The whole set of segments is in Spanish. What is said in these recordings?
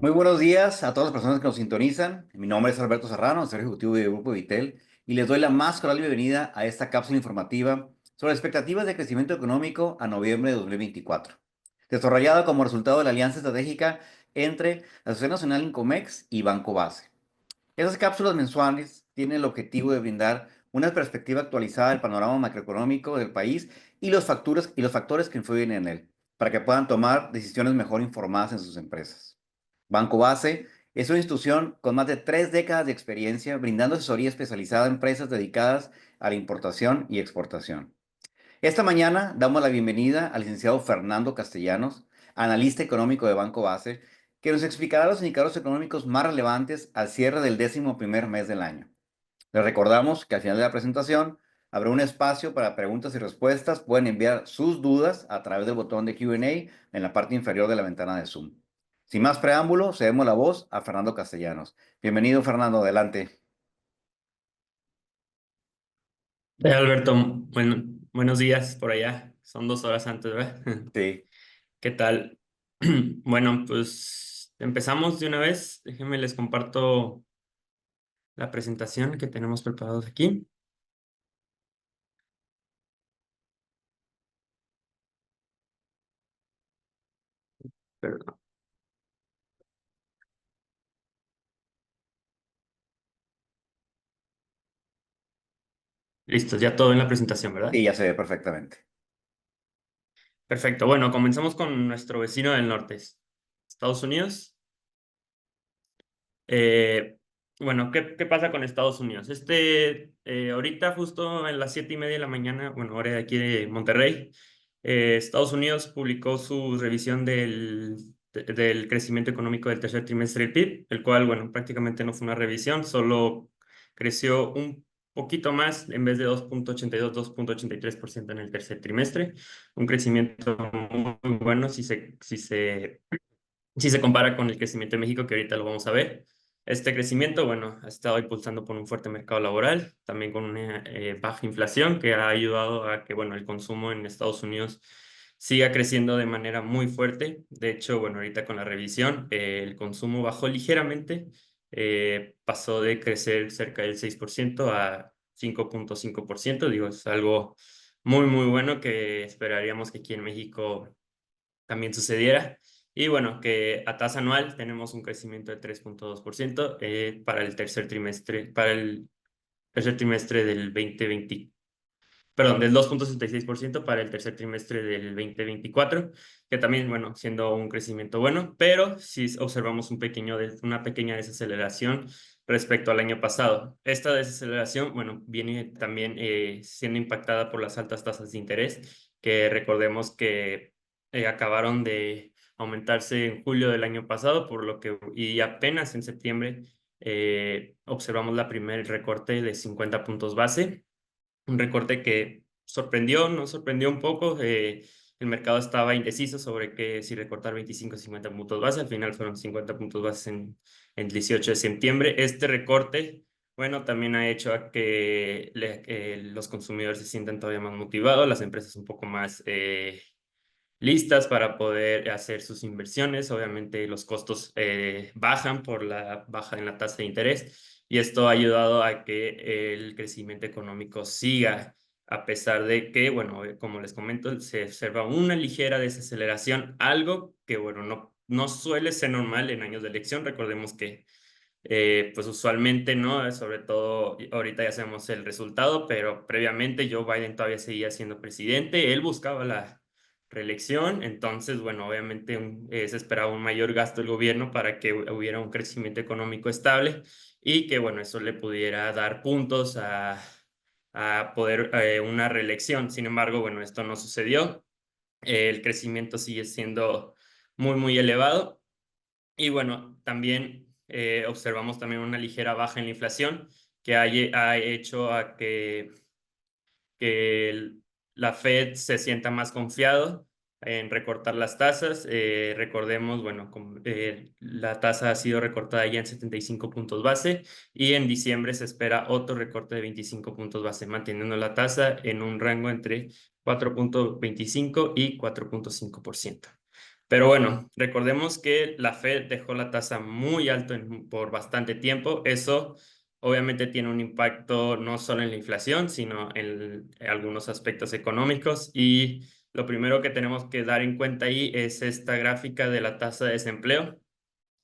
Muy buenos días a todas las personas que nos sintonizan. Mi nombre es Alberto Serrano, soy ejecutivo de Grupo Vitel, y les doy la más cordial bienvenida a esta cápsula informativa sobre expectativas de crecimiento económico a noviembre de 2024, desarrollada como resultado de la alianza estratégica entre la Sociedad Nacional Incomex y Banco Base. Esas cápsulas mensuales tienen el objetivo de brindar una perspectiva actualizada del panorama macroeconómico del país y los factores que influyen en él, para que puedan tomar decisiones mejor informadas en sus empresas. Banco Base es una institución con más de 3 décadas de experiencia brindando asesoría especializada a empresas dedicadas a la importación y exportación. Esta mañana damos la bienvenida al licenciado Fernando Castellanos, analista económico de Banco Base, que nos explicará los indicadores económicos más relevantes al cierre del 11º mes del año. Les recordamos que al final de la presentación habrá un espacio para preguntas y respuestas. Pueden enviar sus dudas a través del botón de Q&A en la parte inferior de la ventana de Zoom. Sin más preámbulo, cedemos la voz a Fernando Castellanos. Bienvenido, Fernando, adelante. Alberto, bueno, buenos días por allá. Son 2 horas antes, ¿verdad? Sí, ¿Qué tal? Bueno, pues empezamos de una vez. Déjenme les comparto la presentación que tenemos preparados aquí. Perdón. Listo, ya todo en la presentación, sí, ¿verdad? ya se ve perfectamente. Perfecto. Bueno, comenzamos con nuestro vecino del norte, Estados Unidos. Eh, bueno, ¿qué pasa con Estados Unidos? Ahorita justo en las 7:30 de la mañana, bueno, hora de aquí de Monterrey, Estados Unidos publicó su revisión del crecimiento económico del tercer trimestre del PIB, el cual, bueno, prácticamente no fue una revisión, solo creció un poquito más, en vez de 2.82, 2.83% en el tercer trimestre, un crecimiento muy bueno si se compara con el crecimiento de México, que ahorita lo vamos a ver. Este crecimiento, bueno, ha estado impulsando por un fuerte mercado laboral, también con una baja inflación que ha ayudado a que, bueno, el consumo en Estados Unidos siga creciendo de manera muy fuerte. De hecho, bueno, ahorita con la revisión, el consumo bajó ligeramente, pasó de crecer cerca del 6% a 5.5%. Digo, es algo muy, muy bueno que esperaríamos que aquí en México también sucediera. Y bueno, que a tasa anual tenemos un crecimiento de 3.2% para el tercer trimestre del 2020, perdón, del 2.66% para el tercer trimestre del 2024, que también, bueno, siendo un crecimiento bueno, pero sí observamos una pequeña desaceleración respecto al año pasado. Esta desaceleración, bueno, viene también siendo impactada por las altas tasas de interés, que recordemos que acabaron de aumentarse en julio del año pasado, y apenas en septiembre observamos la primer recorte de 50 puntos base, un recorte que nos sorprendió un poco. El mercado estaba indeciso sobre si recortar 25 o 50 puntos base. Al final fueron 50 puntos base en el 18 de septiembre. Este recorte, bueno, también ha hecho a que los consumidores se sientan todavía más motivados, las empresas un poco más listas para poder hacer sus inversiones. Obviamente los costos bajan por la baja en la tasa de interés, y esto ha ayudado a que el crecimiento económico siga, a pesar de que, bueno, como les comento, se observa una ligera desaceleración, algo que, bueno, no suele ser normal en años de elección. Recordemos que pues usualmente, ¿no? Sobre todo ahorita ya sabemos el resultado, pero previamente Joe Biden todavía seguía siendo presidente, él buscaba la reelección. Entonces, bueno, obviamente se esperaba un mayor gasto del gobierno para que hubiera un crecimiento económico estable y que, bueno, eso le pudiera dar puntos a poder una reelección. Sin embargo, bueno, esto no sucedió. El crecimiento sigue siendo muy, muy elevado. Y bueno, también observamos también una ligera baja en la inflación, que ha hecho a que la Fed se sienta más confiado en recortar las tasas. Recordemos, bueno, la tasa ha sido recortada ya en 75 puntos base, y en diciembre se espera otro recorte de 25 puntos base, manteniendo la tasa en un rango entre 4.25 y 4.5%. Pero bueno, recordemos que la Fed dejó la tasa muy alto por bastante tiempo. Eso obviamente tiene un impacto no solo en la inflación, sino en algunos aspectos económicos. Y lo primero que tenemos que dar en cuenta ahí es esta gráfica de la tasa de desempleo.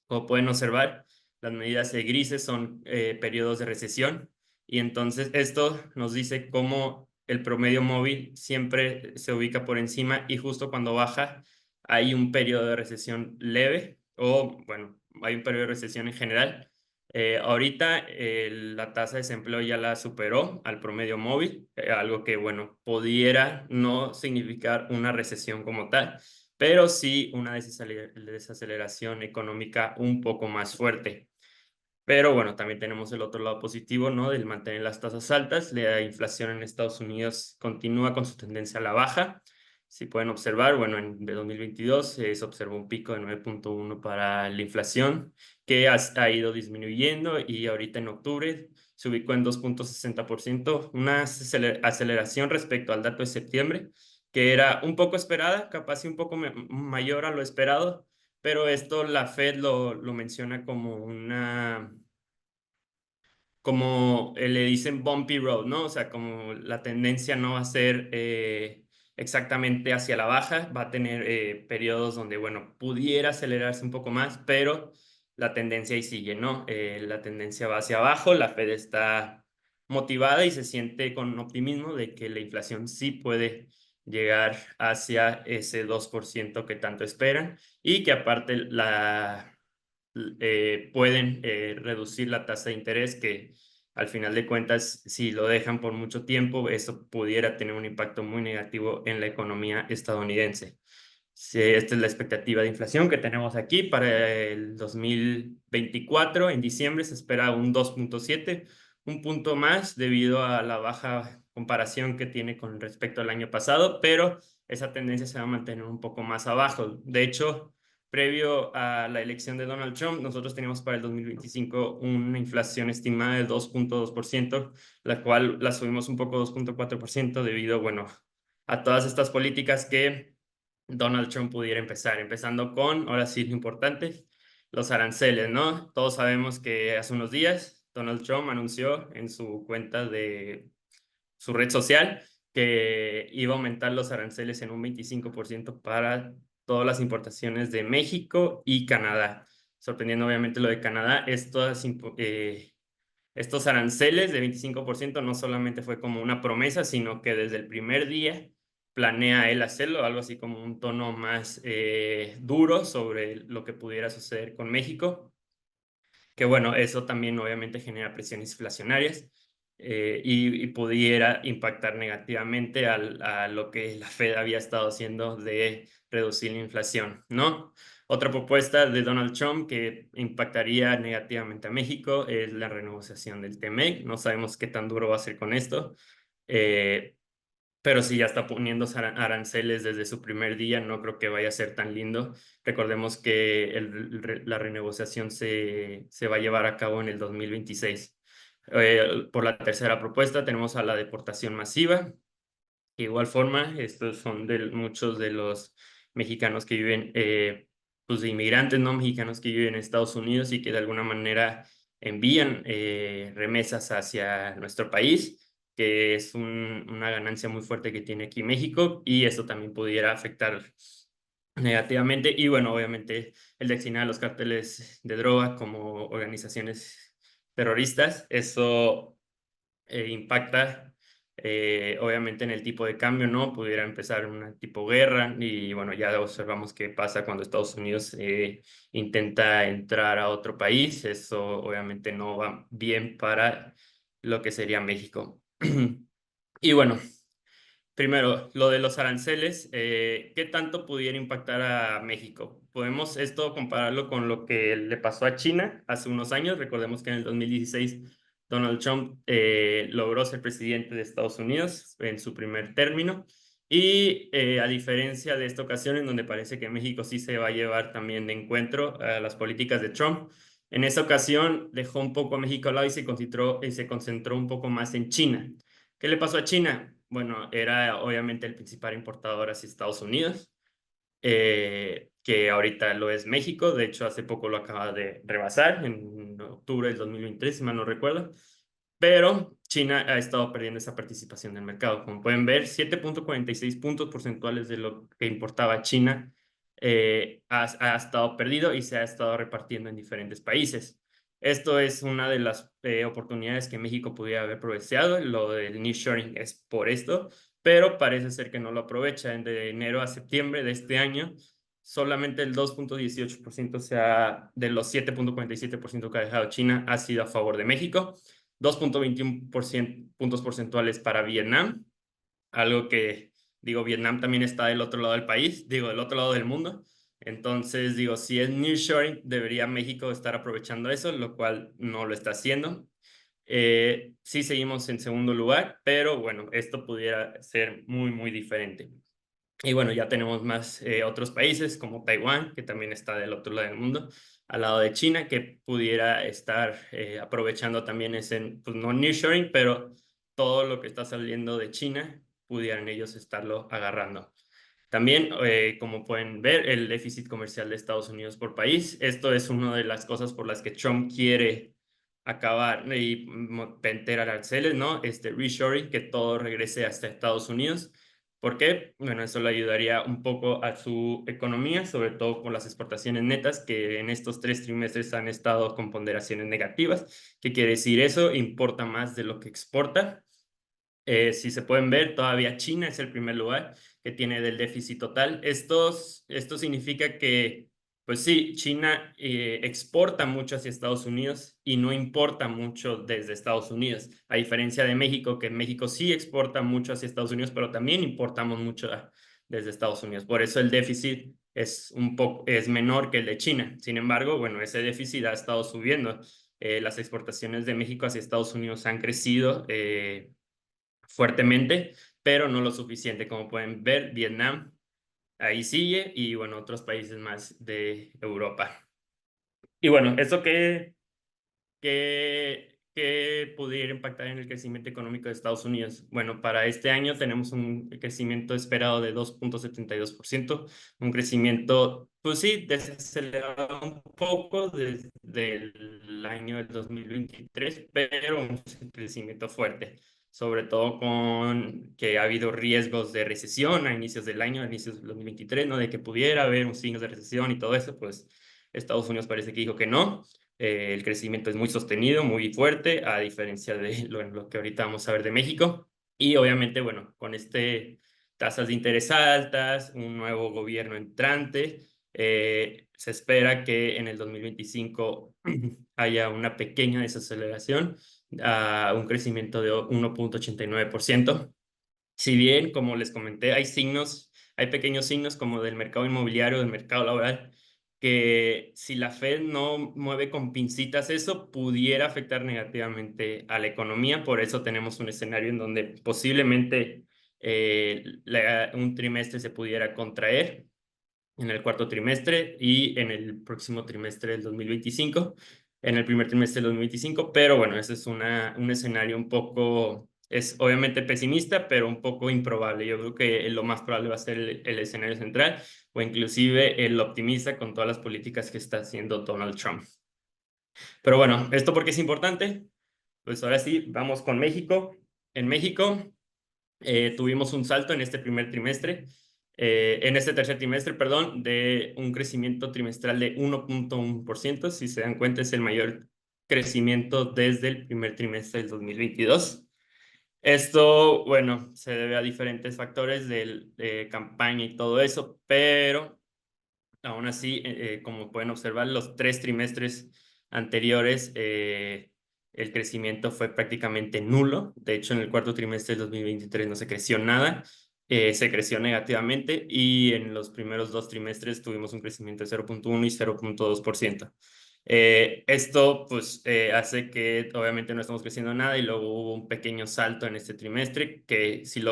Como pueden observar, las medidas grises son periodos de recesión y entonces esto nos dice cómo el promedio móvil siempre se ubica por encima y justo cuando baja hay un periodo de recesión leve o, bueno, hay un periodo de recesión en general. Ahorita la tasa de desempleo ya la superó al promedio móvil, algo que, bueno, pudiera no significar una recesión como tal, pero sí una desaceleración económica un poco más fuerte. Pero bueno, también tenemos el otro lado positivo, ¿no? Del mantener las tasas altas. La inflación en Estados Unidos continúa con su tendencia a la baja. Si pueden observar, bueno, de 2022 se observó un pico de 9.1 para la inflación, que ha ido disminuyendo y ahorita en octubre se ubicó en 2.60%, una aceleración respecto al dato de septiembre, que era un poco esperada, capaz y un poco mayor a lo esperado, pero esto la Fed lo menciona como como le dicen bumpy road, ¿no? O sea, como la tendencia no va a ser exactamente hacia la baja, va a tener periodos donde, bueno, pudiera acelerarse un poco más, pero la tendencia ahí sigue, ¿no? La tendencia va hacia abajo, la Fed está motivada y se siente con optimismo de que la inflación sí puede llegar hacia ese 2% que tanto esperan y que aparte pueden reducir la tasa de interés que al final de cuentas, si lo dejan por mucho tiempo, eso pudiera tener un impacto muy negativo en la economía estadounidense. Sí, esta es la expectativa de inflación que tenemos aquí para el 2024. En diciembre se espera un 2.7, un punto más debido a la baja comparación que tiene con respecto al año pasado, pero esa tendencia se va a mantener un poco más abajo. De hecho, previo a la elección de Donald Trump, nosotros teníamos para el 2025 una inflación estimada de 2.2%, la cual la subimos un poco 2.4% debido, bueno, a todas estas políticas que Donald Trump pudiera empezar, empezando con, ahora sí, lo importante, los aranceles, ¿no? Todos sabemos que hace unos días Donald Trump anunció en su cuenta de su red social que iba a aumentar los aranceles en un 25% para todas las importaciones de México y Canadá. Sorprendiendo obviamente lo de Canadá, estos aranceles de 25% no solamente fue como una promesa, sino que desde el primer día planea él hacerlo, algo así como un tono más duro sobre lo que pudiera suceder con México, que bueno, eso también obviamente genera presiones inflacionarias y pudiera impactar negativamente a lo que la Fed había estado haciendo de reducir la inflación, ¿no? Otra propuesta de Donald Trump que impactaría negativamente a México es la renegociación del TMEC. No sabemos qué tan duro va a ser con esto, eh, pero si ya está poniendo aranceles desde su primer día, no creo que vaya a ser tan lindo. Recordemos que la renegociación se va a llevar a cabo en el 2026. Por la tercera propuesta tenemos a la deportación masiva. De igual forma, estos son de muchos de los mexicanos que viven, pues de inmigrantes no mexicanos que viven en Estados Unidos y que de alguna manera envían remesas hacia nuestro país, que es una ganancia muy fuerte que tiene aquí México y eso también pudiera afectar negativamente. Y bueno, obviamente el destinar a los cárteles de droga como organizaciones terroristas, eso impacta obviamente en el tipo de cambio, ¿no? Pudiera empezar una tipo guerra y bueno, ya observamos qué pasa cuando Estados Unidos intenta entrar a otro país. Eso obviamente no va bien para lo que sería México. Y bueno, primero, lo de los aranceles, ¿qué tanto pudiera impactar a México? Podemos esto compararlo con lo que le pasó a China hace unos años. Recordemos que en el 2016 Donald Trump logró ser presidente de Estados Unidos en su primer término. Y a diferencia de esta ocasión en donde parece que México sí se va a llevar también de encuentro a las políticas de Trump, en esta ocasión dejó un poco a México al lado y se concentró un poco más en China. ¿Qué le pasó a China? Bueno, era obviamente el principal importador hacia Estados Unidos. que ahorita lo es México. De hecho, hace poco lo acaba de rebasar, en octubre del 2023, si mal no recuerdo. Pero China ha estado perdiendo esa participación del mercado. Como pueden ver, 7,46 puntos porcentuales de lo que importaba China ha estado perdido y se ha estado repartiendo en diferentes países. Esto es una de las oportunidades que México pudiera haber aprovechado. Lo del nearshoring es por esto, pero parece ser que no lo aprovecha. De enero a septiembre de este año, solamente el 2,18% de los 7,47% que ha dejado China ha sido a favor de México. 2,21% puntos porcentuales para Vietnam, algo que, digo, Vietnam también está del otro lado del país, digo, del otro lado del mundo. Entonces, digo, si es nearshoring, debería México estar aprovechando eso, lo cual no lo está haciendo. Sí seguimos en segundo lugar, pero bueno, esto pudiera ser muy, muy diferente. Y bueno, ya tenemos más otros países como Taiwán, que también está del otro lado del mundo, al lado de China, que pudiera estar aprovechando también ese, pues no nearshoring, pero todo lo que está saliendo de China, pudieran ellos estarlo agarrando. También, como pueden ver, el déficit comercial de Estados Unidos por país. Esto es una de las cosas por las que Trump quiere acabar y meter aranceles, ¿no? Este reshoring, que todo regrese hasta Estados Unidos. ¿Por qué? Bueno, eso le ayudaría un poco a su economía, sobre todo con las exportaciones netas, que en estos 3 trimestres han estado con ponderaciones negativas. ¿Qué quiere decir eso? Importa más de lo que exporta. Si se pueden ver, todavía China es el primer lugar que tiene del déficit total. Esto significa que, pues sí, China exporta mucho hacia Estados Unidos y no importa mucho desde Estados Unidos, a diferencia de México, que México sí exporta mucho hacia Estados Unidos, pero también importamos mucho desde Estados Unidos. Por eso el déficit es menor que el de China. Sin embargo, bueno, ese déficit ha estado subiendo. Las exportaciones de México hacia Estados Unidos han crecido fuertemente, pero no lo suficiente. Como pueden ver, Vietnam ahí sigue y bueno, otros países más de Europa. Y bueno, ¿eso qué pudiera impactar en el crecimiento económico de Estados Unidos? Bueno, para este año tenemos un crecimiento esperado de 2,72%, un crecimiento, pues sí, desacelerado un poco desde el año del 2023, pero un crecimiento fuerte, sobre todo con que ha habido riesgos de recesión a inicios del año, a inicios del 2023, ¿no? De que pudiera haber un signo de recesión y todo eso, pues Estados Unidos parece que dijo que no. El crecimiento es muy sostenido, muy fuerte, a diferencia de lo que ahorita vamos a ver de México. Y obviamente, bueno, con tasas de interés altas, un nuevo gobierno entrante, se espera que en el 2025 haya una pequeña desaceleración a un crecimiento de 1,89%. Si bien, como les comenté, hay pequeños signos como del mercado inmobiliario, del mercado laboral, que si la Fed no mueve con pincitas eso, pudiera afectar negativamente a la economía. Por eso tenemos un escenario en donde posiblemente un trimestre se pudiera contraer en el cuarto trimestre y en el próximo trimestre del 2025, en el primer trimestre del 2025, pero bueno, ese es un escenario un poco, es obviamente pesimista, pero un poco improbable. Yo creo que lo más probable va a ser el escenario central o inclusive el optimista con todas las políticas que está haciendo Donald Trump. Pero bueno, ¿esto por qué es importante? Pues ahora sí, vamos con México. En México tuvimos un salto en este en este tercer trimestre, perdón, de un crecimiento trimestral de 1,1%. Si se dan cuenta, es el mayor crecimiento desde el primer trimestre del 2022. Esto, bueno, se debe a diferentes factores de campaña y todo eso, pero aún así, como pueden observar, los 3 trimestres anteriores, el crecimiento fue prácticamente nulo. De hecho, en el cuarto trimestre del 2023 no se creció nada, se creció negativamente y en los primeros 2 trimestres tuvimos un crecimiento de 0,1 y 0,2%. Esto pues hace que obviamente no estamos creciendo nada y luego hubo un pequeño salto en este trimestre que si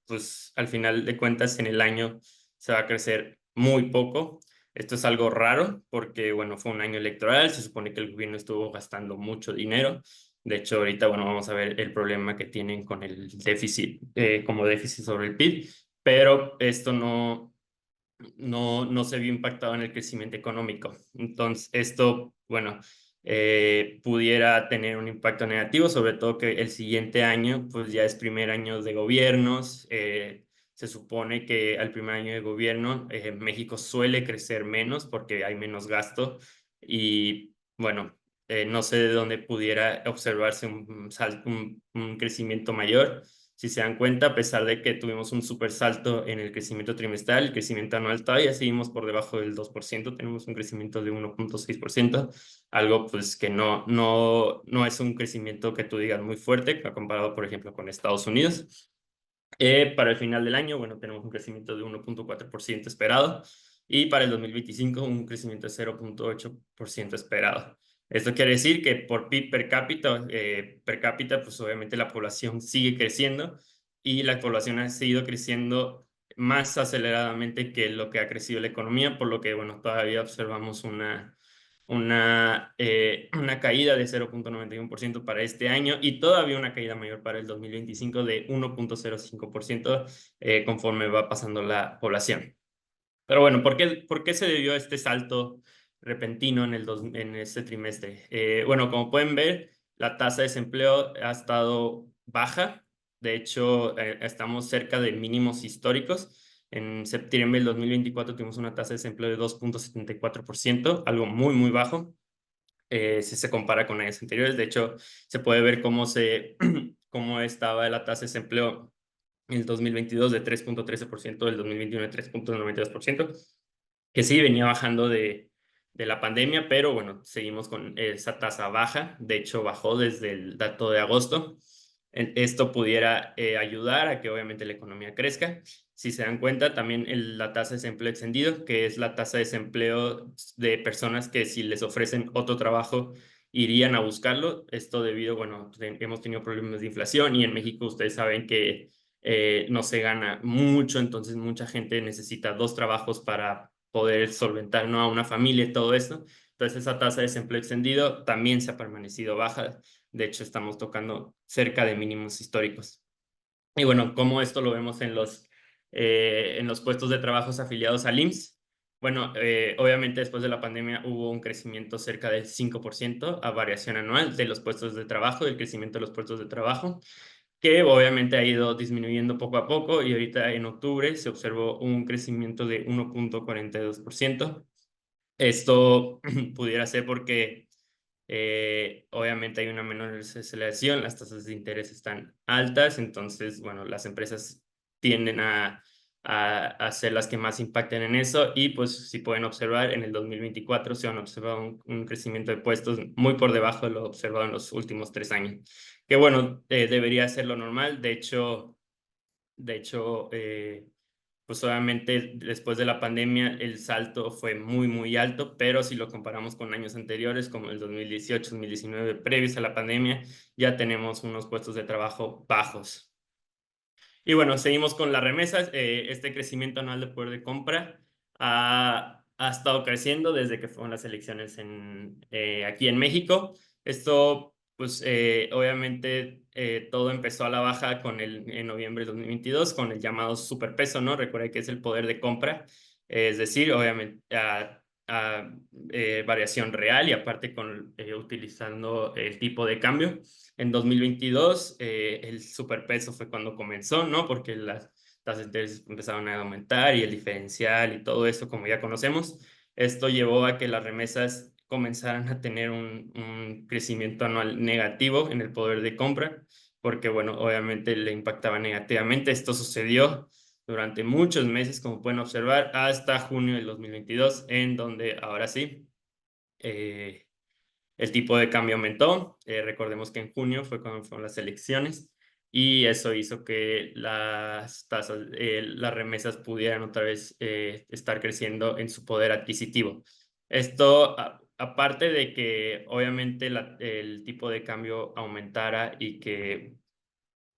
pues al final de cuentas en el año se va a crecer muy poco. Esto es algo raro porque, bueno, fue un año electoral, se supone que el gobierno estuvo gastando mucho dinero. De hecho, ahorita, bueno, vamos a ver el problema que tienen con el déficit, como déficit sobre el PIB, pero esto no se vio impactado en el crecimiento económico. Entonces, esto, bueno, pudiera tener un impacto negativo, sobre todo que el siguiente año, pues ya es primer año de gobiernos. Se supone que al primer año de gobierno México suele crecer menos porque hay menos gasto y, bueno, no sé de dónde pudiera observarse un crecimiento mayor. Si se dan cuenta, a pesar de que tuvimos un super salto en el crecimiento trimestral, el crecimiento anual todavía seguimos por debajo del 2%, tenemos un crecimiento de 1.6%, algo pues que no es un crecimiento que tú digas muy fuerte, comparado por ejemplo con Estados Unidos. Para el final del año, bueno, tenemos un crecimiento de 1.4% esperado y para el 2025 un crecimiento de 0.8% esperado. Esto quiere decir que por PIB per cápita, pues obviamente la población sigue creciendo y la población ha seguido creciendo más aceleradamente que lo que ha crecido la economía, por lo que, bueno, todavía observamos una caída de 0.91% para este año y todavía una caída mayor para el 2025 de 1.05% conforme va pasando la población. Pero bueno, por qué se debió este salto repentino en este trimestre? Bueno, como pueden ver, la tasa de desempleo ha estado baja. De hecho, estamos cerca de mínimos históricos. En septiembre del 2024 tuvimos una tasa de desempleo de 2.74%, algo muy bajo si se compara con años anteriores. De hecho, se puede ver cómo estaba la tasa de desempleo en el 2022 de 3.13%, el 2021 de 3.92%, que sí venía bajando de la pandemia, pero bueno, seguimos con esa tasa baja. De hecho, bajó desde el dato de agosto. Esto pudiera ayudar a que obviamente la economía crezca. Si se dan cuenta, también la tasa de desempleo extendido, que es la tasa de desempleo de personas que si les ofrecen otro trabajo irían a buscarlo. Esto debido, bueno, hemos tenido problemas de inflación y en México ustedes saben que no se gana mucho, entonces mucha gente necesita dos trabajos para poder solventar, ¿no?, a una familia y todo esto. Entonces esa tasa de desempleo extendido también se ha permanecido baja. De hecho, estamos tocando cerca de mínimos históricos. Y bueno, ¿cómo esto lo vemos en los puestos de trabajos afiliados al IMSS? Bueno, obviamente después de la pandemia hubo un crecimiento cerca del 5% a variación anual de los puestos de trabajo, del crecimiento de los puestos de trabajo, que obviamente ha ido disminuyendo poco a poco y ahorita en octubre se observó un crecimiento de 1.42%. Esto pudiera ser porque obviamente hay una menor aceleración, las tasas de interés están altas, entonces, bueno, las empresas tienden a ser las que más impacten en eso y pues si pueden observar, en el 2024 se han observado un crecimiento de puestos muy por debajo de lo observado en los últimos 3 años, que bueno, debería ser lo normal. De hecho, pues obviamente después de la pandemia el salto fue muy alto, pero si lo comparamos con años anteriores, como el 2018, 2019, previos a la pandemia, ya tenemos unos puestos de trabajo bajos. Y bueno, seguimos con las remesas. Este crecimiento anual de poder de compra ha estado creciendo desde que fueron las elecciones aquí en México. Esto, pues obviamente todo empezó a la baja en noviembre de 2022 con el llamado superpeso, ¿no? Recuerda que es el poder de compra, es decir, obviamente variación real y aparte utilizando el tipo de cambio. En 2022, el superpeso fue cuando comenzó, ¿no? Porque las tasas de interés empezaron a aumentar y el diferencial y todo eso, como ya conocemos. Esto llevó a que las remesas comenzaran a tener un crecimiento anual negativo en el poder de compra, porque, bueno, obviamente le impactaba negativamente. Esto sucedió durante muchos meses, como pueden observar, hasta junio del 2022, en donde ahora sí, el tipo de cambio aumentó. Recordemos que en junio fue cuando fueron las elecciones y eso hizo que las remesas pudieran otra vez estar creciendo en su poder adquisitivo. Esto, aparte de que obviamente el tipo de cambio aumentara y que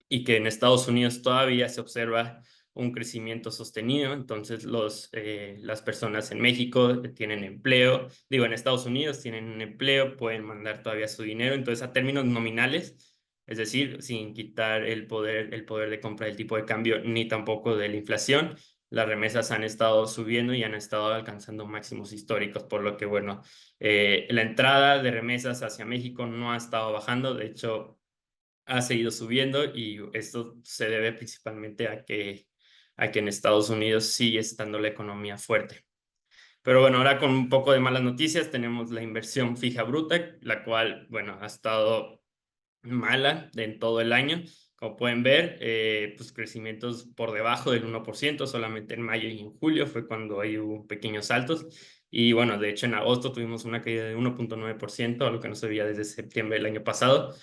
en Estados Unidos todavía se observa un crecimiento sostenido, entonces las personas en México tienen empleo, digo, en Estados Unidos tienen un empleo, pueden mandar todavía su dinero, entonces a términos nominales, es decir, sin quitar el poder de compra del tipo de cambio ni tampoco de la inflación, las remesas han estado subiendo y han estado alcanzando máximos históricos, por lo que, bueno, la entrada de remesas hacia México no ha estado bajando, de hecho, ha seguido subiendo y esto se debe principalmente a que en Estados Unidos sigue estando la economía fuerte. Pero bueno, ahora con un poco de malas noticias tenemos la inversión fija bruta, la cual, bueno, ha estado mala en todo el año. Como pueden ver, pues crecimientos por debajo del 1%, solamente en mayo y en julio fue cuando hay hubo pequeños saltos. Y bueno, de hecho en agosto tuvimos una caída de 1,9%, algo que no se veía desde septiembre del año pasado.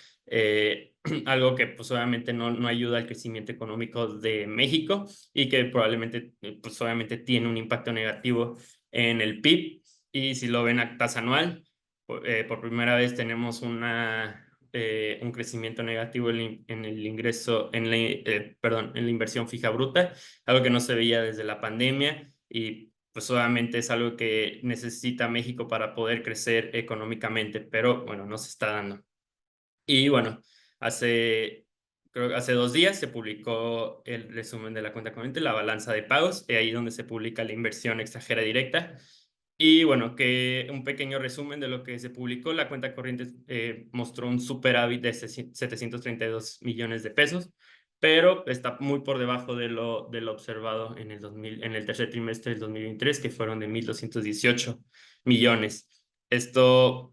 Algo que pues obviamente no ayuda al crecimiento económico de México y que probablemente pues obviamente tiene un impacto negativo en el PIB. Y si lo ven a tasa anual, por primera vez tenemos un crecimiento negativo en el ingreso, perdón, en la inversión fija bruta, algo que no se veía desde la pandemia y pues obviamente es algo que necesita México para poder crecer económicamente, pero bueno, no se está dando. Y bueno, creo que hace 2 días se publicó el resumen de la cuenta corriente, la balanza de pagos, ahí donde se publica la inversión extranjera directa. Y bueno, que un pequeño resumen de lo que se publicó, la cuenta corriente mostró un superávit de 732 millones de pesos, pero está muy por debajo de lo observado en el tercer trimestre del 2023, que fueron de 1.218 millones. Esto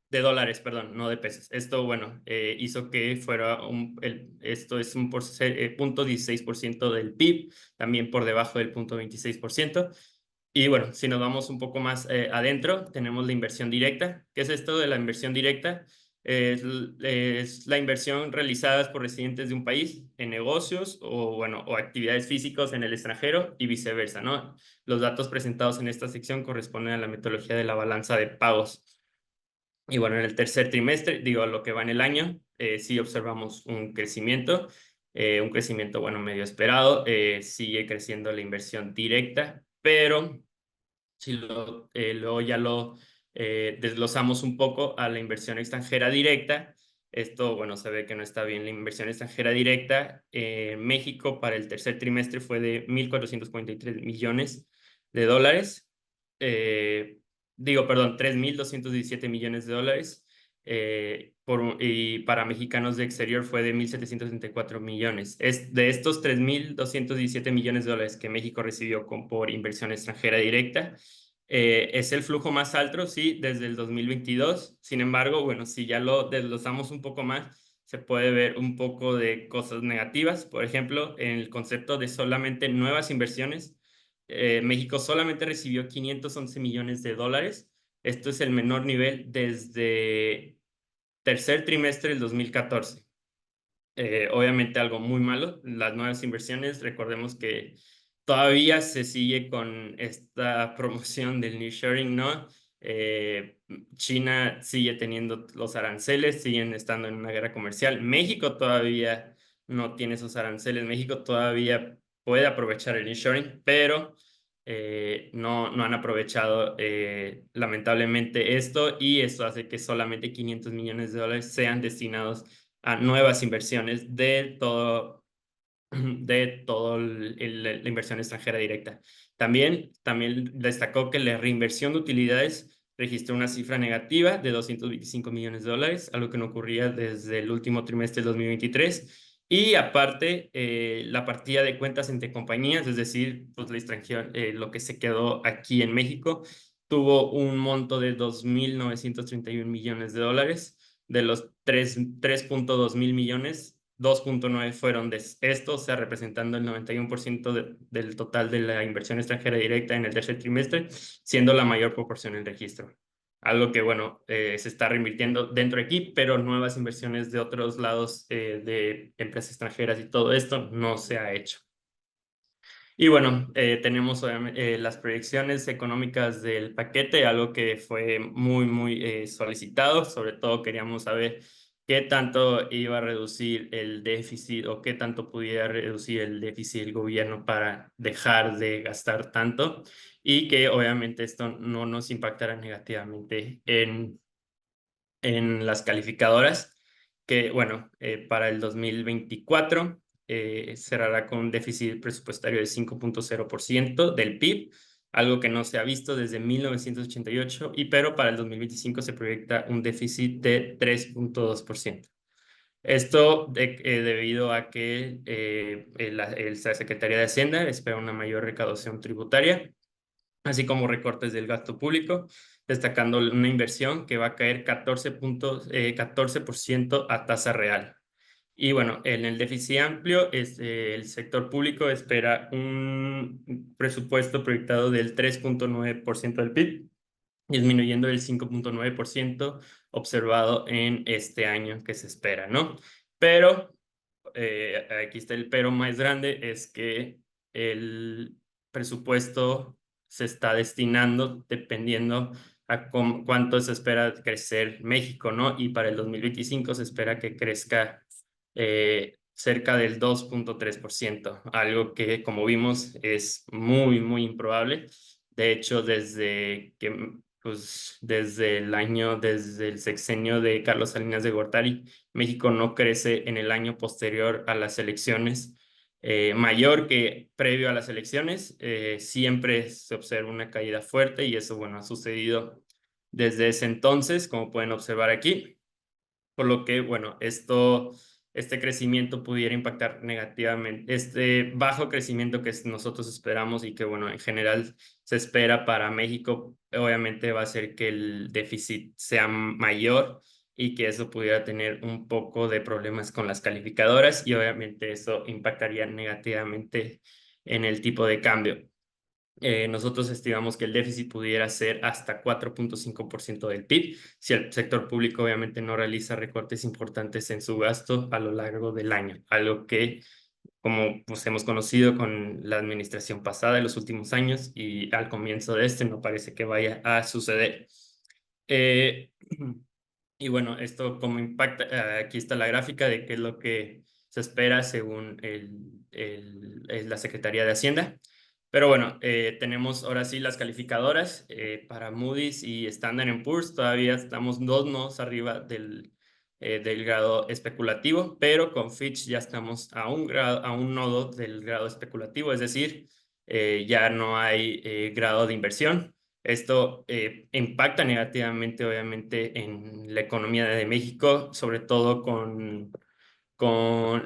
de dólares, perdón, no de pesos. Esto, bueno, hizo que fuera esto es un 0,16% del PIB, también por debajo del 0,26%. Y bueno, si nos vamos un poco más adentro, tenemos la inversión directa. ¿Qué es esto de la inversión directa? Es la inversión realizada por residentes de un país en negocios o, bueno, o actividades físicas en el extranjero y viceversa, ¿no? Los datos presentados en esta sección corresponden a la metodología de la balanza de pagos. Y bueno, en el tercer trimestre, digo, lo que va en el año, sí observamos un crecimiento, bueno, medio esperado, sigue creciendo la inversión directa, pero si luego ya lo desglosamos un poco a la inversión extranjera directa, esto, bueno, se ve que no está bien la inversión extranjera directa. México para el tercer trimestre fue de 1.443 millones de dólares. Eh, perdón, 3.217 millones de dólares. Y para mexicanos de exterior fue de 1.734 millones. De estos 3.217 millones de dólares que México recibió por inversión extranjera directa, es el flujo más alto, sí, desde el 2022. Sin embargo, bueno, si ya lo desglosamos un poco más, se puede ver un poco de cosas negativas. Por ejemplo, en el concepto de solamente nuevas inversiones, México solamente recibió 511 millones de dólares. Esto es el menor nivel desde tercer trimestre del 2014. Obviamente algo muy malo. Las nuevas inversiones, recordemos que todavía se sigue con esta promoción del nearshoring, ¿no? China sigue teniendo los aranceles, siguen estando en una guerra comercial. México todavía no tiene esos aranceles. México todavía puede aprovechar el nearshoring, pero no han aprovechado lamentablemente esto y esto hace que solamente 500 millones de dólares sean destinados a nuevas inversiones de todo la inversión extranjera directa. También destacó que la reinversión de utilidades registró una cifra negativa de 225 millones de dólares, algo que no ocurría desde el último trimestre del 2023. Y aparte, la partida de cuentas entre compañías, es decir, pues la extranjera, lo que se quedó aquí en México, tuvo un monto de 2.931 millones de dólares. De los 3.2 mil millones, 2.9 fueron de esto, o sea, representando el 91% del total de la inversión extranjera directa en el tercer trimestre, siendo la mayor proporción en registro. Algo que, bueno, se está reinvirtiendo dentro de aquí, pero nuevas inversiones de otros lados de empresas extranjeras y todo esto no se ha hecho. Y bueno, tenemos obviamente, las proyecciones económicas del paquete, algo que fue muy solicitado. Sobre todo queríamos saber qué tanto iba a reducir el déficit o qué tanto pudiera reducir el déficit del gobierno para dejar de gastar tanto y que obviamente esto no nos impactara negativamente en las calificadoras, que bueno, para el 2024 cerrará con un déficit presupuestario de 5.0% del PIB, algo que no se ha visto desde 1988, pero para el 2025 se proyecta un déficit de 3.2%. Esto debido a que la Secretaría de Hacienda espera una mayor recaudación tributaria, así como recortes del gasto público, destacando una inversión que va a caer 14% a tasa real. Y bueno, en el déficit amplio, el sector público espera un presupuesto proyectado del 3.9% del PIB, disminuyendo el 5.9% observado en este año que se espera, ¿no? Pero aquí está el pero más grande, es que el presupuesto se está destinando dependiendo a cuánto se espera crecer México, ¿no? Y para el 2025 se espera que crezca cerca del 2.3%, algo que, como vimos, es muy, muy improbable. De hecho, desde el sexenio de Carlos Salinas de Gortari, México no crece en el año posterior a las elecciones, mayor que previo a las elecciones. Siempre se observa una caída fuerte y eso, bueno, ha sucedido desde ese entonces, como pueden observar aquí. Por lo que, bueno, este crecimiento pudiera impactar negativamente, este bajo crecimiento que nosotros esperamos y que, bueno, en general se espera para México, obviamente va a hacer que el déficit sea mayor y que eso pudiera tener un poco de problemas con las calificadoras y obviamente eso impactaría negativamente en el tipo de cambio. Nosotros estimamos que el déficit pudiera ser hasta 4.5% del PIB si el sector público obviamente no realiza recortes importantes en su gasto a lo largo del año, algo que, como pues, hemos conocido con la administración pasada en los últimos años y al comienzo de este, no parece que vaya a suceder. Eh, y bueno, esto como impacta, aquí está la gráfica de qué es lo que se espera según la Secretaría de Hacienda. Pero bueno, tenemos ahora sí las calificadoras para Moody's y Standard Poor's. Todavía estamos 2 nodos arriba del grado especulativo, pero con Fitch ya estamos a un nodo del grado especulativo, es decir, ya no hay grado de inversión. Esto impacta negativamente, obviamente, en la economía de México, sobre todo con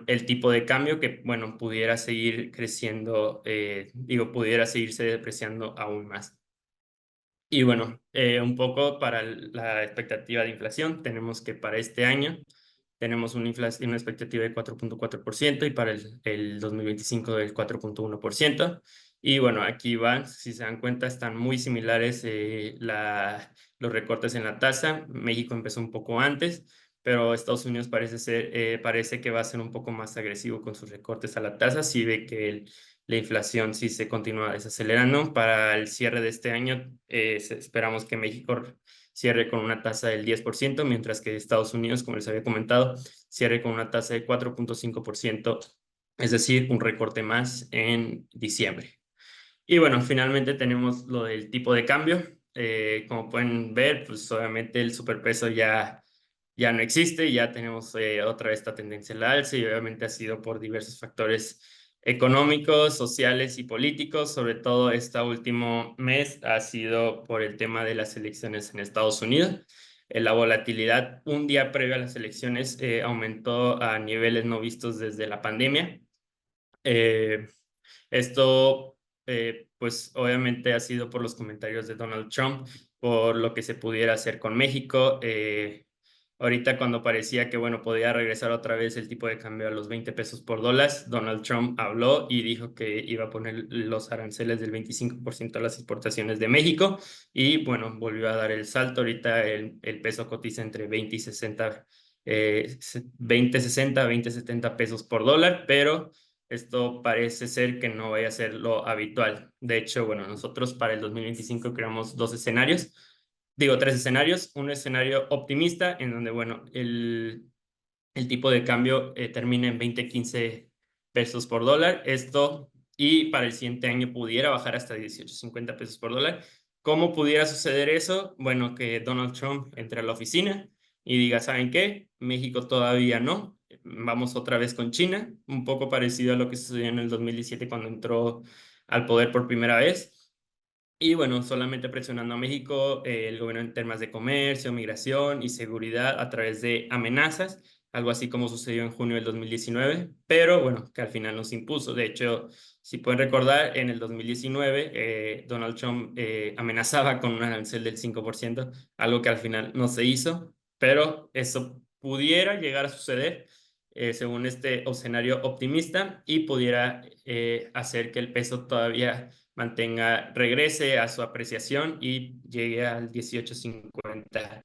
el tipo de cambio que, bueno, pudiera seguir creciendo, pudiera seguirse depreciando aún más. Y bueno, un poco para la expectativa de inflación, tenemos que para este año tenemos una expectativa de 4.4% y para el 2025 del 4.1%. Y bueno, aquí van, si se dan cuenta, están muy similares los recortes en la tasa. México empezó un poco antes, pero Estados Unidos parece que va a ser un poco más agresivo con sus recortes a la tasa, si ve que la inflación sí se continúa desacelerando. Para el cierre de este año, esperamos que México cierre con una tasa del 10%, mientras que Estados Unidos, como les había comentado, cierre con una tasa de 4.5%, es decir, un recorte más en diciembre. Y bueno, finalmente tenemos lo del tipo de cambio. Como pueden ver, pues obviamente el superpeso ya no existe, ya tenemos otra vez esta tendencia al alza y obviamente ha sido por diversos factores económicos, sociales y políticos. Sobre todo este último mes ha sido por el tema de las elecciones en Estados Unidos. La volatilidad un día previo a las elecciones aumentó a niveles no vistos desde la pandemia. Eh, Esto, pues obviamente ha sido por los comentarios de Donald Trump, por lo que se pudiera hacer con México. Ahorita cuando parecía que, bueno, podía regresar otra vez el tipo de cambio a los 20 pesos por dólar, Donald Trump habló y dijo que iba a poner los aranceles del 25% a las exportaciones de México y, bueno, volvió a dar el salto. Ahorita el peso cotiza entre 20 y 60, 20.60, 20.70 pesos por dólar, pero esto parece ser que no vaya a ser lo habitual. De hecho, bueno, nosotros para el 2025 creamos tres escenarios. Un escenario optimista en donde, bueno, el tipo de cambio termina en 20.15 pesos por dólar. Y para el siguiente año pudiera bajar hasta 18.50 pesos por dólar. ¿Cómo pudiera suceder eso? Bueno, que Donald Trump entre a la oficina, y diga, ¿saben qué? México todavía no. Vamos otra vez con China, un poco parecido a lo que sucedió en el 2017 cuando entró al poder por primera vez. Y bueno, solamente presionando a México, el gobierno en temas de comercio, migración y seguridad a través de amenazas, algo así como sucedió en junio del 2019, pero bueno, que al final nos impuso. De hecho, si pueden recordar, en el 2019 Donald Trump amenazaba con un arancel del 5%, algo que al final no se hizo, pero eso pudiera llegar a suceder según este escenario optimista y pudiera hacer que el peso todavía regrese a su apreciación y llegue al 18.50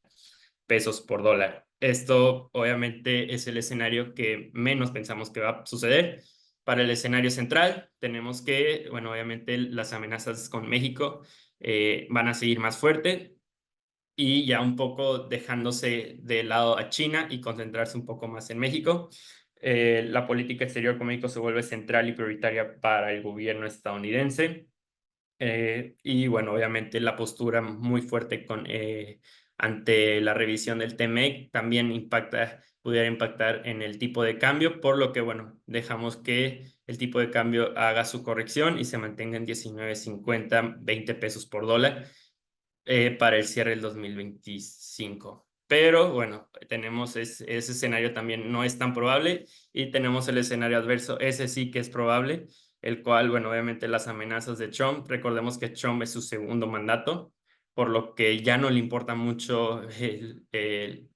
pesos por dólar. Esto obviamente es el escenario que menos pensamos que va a suceder. Para el escenario central, tenemos que, bueno, obviamente las amenazas con México van a seguir más fuertes y ya un poco dejándose de lado a China y concentrarse un poco más en México. La política exterior con México se vuelve central y prioritaria para el gobierno estadounidense. Y bueno, obviamente la postura muy fuerte ante la revisión del TMEC también pudiera impactar en el tipo de cambio, por lo que bueno, dejamos que el tipo de cambio haga su corrección y se mantenga en 19.50, 20 pesos por dólar para el cierre del 2025. Pero bueno, tenemos ese escenario también no es tan probable y tenemos el escenario adverso, ese sí que es probable, el cual, bueno, obviamente las amenazas de Trump, recordemos que Trump es su segundo mandato, por lo que ya no le importa mucho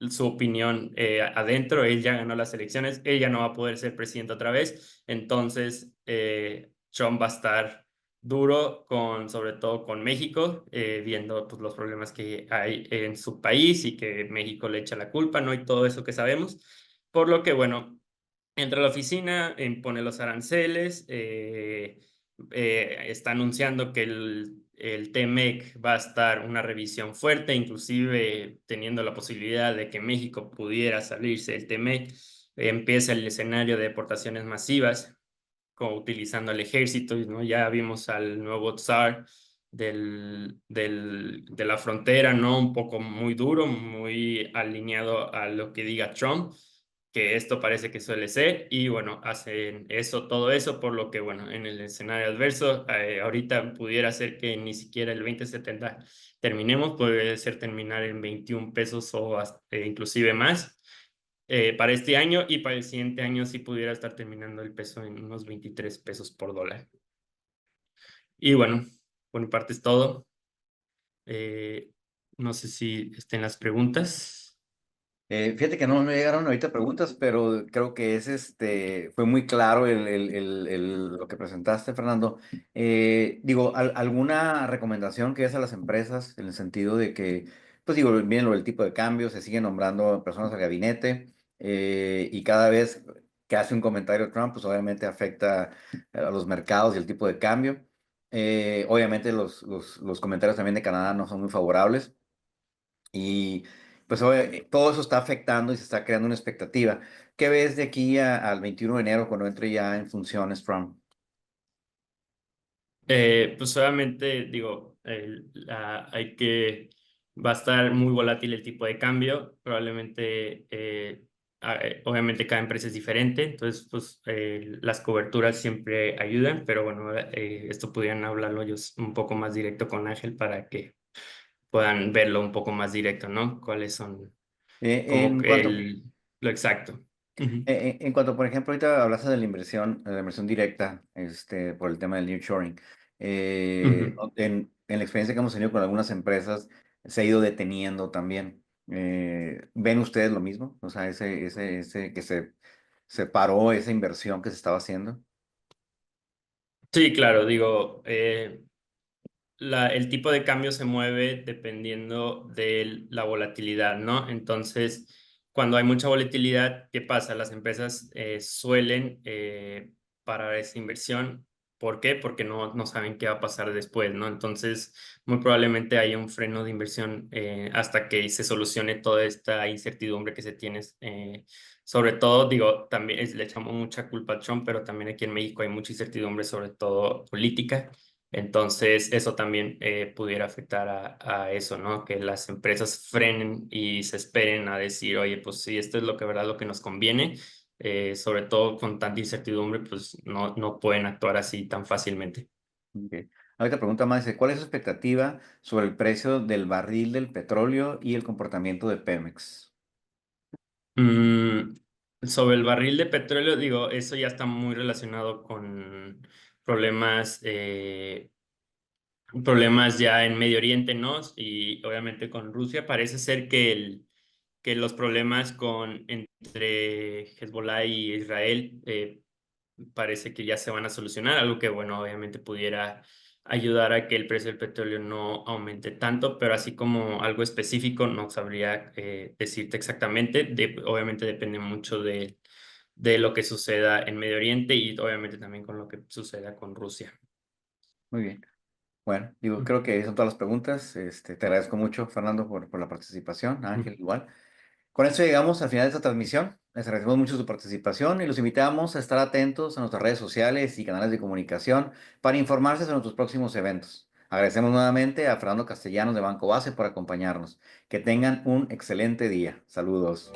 su opinión adentro, él ya ganó las elecciones, él ya no va a poder ser presidente otra vez, entonces Trump va a estar duro sobre todo con México, viendo pues, los problemas que hay en su país y que México le echa la culpa, ¿no? Y todo eso que sabemos. Por lo que, bueno, entra a la oficina, impone los aranceles, está anunciando que el TMEC va a estar una revisión fuerte, inclusive teniendo la posibilidad de que México pudiera salirse del TMEC, empieza el escenario de deportaciones masivas como utilizando el ejército, ¿no? Ya vimos al nuevo zar de la frontera, ¿no? Un poco muy duro, muy alineado a lo que diga Trump, que esto parece que suele ser, y bueno, hacen eso, todo eso, por lo que, bueno, en el escenario adverso, ahorita pudiera ser que ni siquiera el 2070 terminemos, puede ser terminar en 21 pesos o inclusive más para este año y para el siguiente año sí pudiera estar terminando el peso en unos 23 pesos por dólar. Y bueno, por mi parte es todo. Eh, no sé si estén las preguntas. Fíjate que no me llegaron ahorita preguntas, pero creo que fue muy claro lo que presentaste, Fernando. Digo, ¿alguna recomendación que des a las empresas en el sentido de que, pues digo, miren lo del tipo de cambio, se siguen nombrando personas al gabinete y cada vez que hace un comentario Trump, pues obviamente afecta a los mercados y el tipo de cambio. Obviamente los comentarios también de Canadá no son muy favorables. Y pues todo eso está afectando y se está creando una expectativa. ¿Qué ves de aquí al 21 de enero cuando entre ya en funciones Trump? Pues obviamente, digo, va a estar muy volátil el tipo de cambio, probablemente, obviamente cada empresa es diferente, entonces pues las coberturas siempre ayudan, pero bueno, esto pudieran hablarlo ellos un poco más directo con Ángel para que puedan verlo un poco más directo, ¿no? ¿Cuáles son como En que cuanto, lo exacto? Ujú, en cuanto, por ejemplo, ahorita hablaste de la inversión directa, por el tema del nearshoring. ujú. En la experiencia que hemos tenido con algunas empresas, se ha ido deteniendo también. ¿Ven ustedes lo mismo? O sea, ese que se paró esa inversión que se estaba haciendo. Sí, claro, digo, el tipo de cambio se mueve dependiendo de la volatilidad, ¿no? Entonces, cuando hay mucha volatilidad, ¿qué pasa? Las empresas suelen parar esa inversión. ¿Por qué? Porque no saben qué va a pasar después, ¿no? Entonces, muy probablemente haya un freno de inversión hasta que se solucione toda esta incertidumbre que se tiene. Sobre todo, digo, también le echamos mucha culpa a Trump, pero también aquí en México hay mucha incertidumbre, sobre todo política. Entonces, eso también pudiera afectar a eso, ¿no? Que las empresas frenen y se esperen a decir, oye, pues sí, esto es lo que verdad lo que nos conviene. Sobre todo con tanta incertidumbre, pues no pueden actuar así tan fácilmente. Ok. Ahorita pregunta más, dice, ¿cuál es su expectativa sobre el precio del barril del petróleo y el comportamiento de Pemex? Mm, sobre el barril de petróleo, digo, eso ya está muy relacionado con problemas, problemas ya en Medio Oriente, ¿no? Y obviamente con Rusia. Parece ser que los problemas entre Hezbollah y Israel parece que ya se van a solucionar, algo que, bueno, obviamente pudiera ayudar a que el precio del petróleo no aumente tanto, pero así como algo específico no sabría decirte exactamente. Obviamente depende mucho de lo que suceda en Medio Oriente y obviamente también con lo que suceda con Rusia. Muy bien. Bueno, digo, creo que son todas las preguntas. Te agradezco mucho, Fernando, por la participación. Ángel, igual. Con esto llegamos al final de esta transmisión. Les agradecemos mucho su participación y los invitamos a estar atentos a nuestras redes sociales y canales de comunicación para informarse sobre nuestros próximos eventos. Agradecemos nuevamente a Fernando Castellanos de Banco Base por acompañarnos. Que tengan un excelente día. Saludos.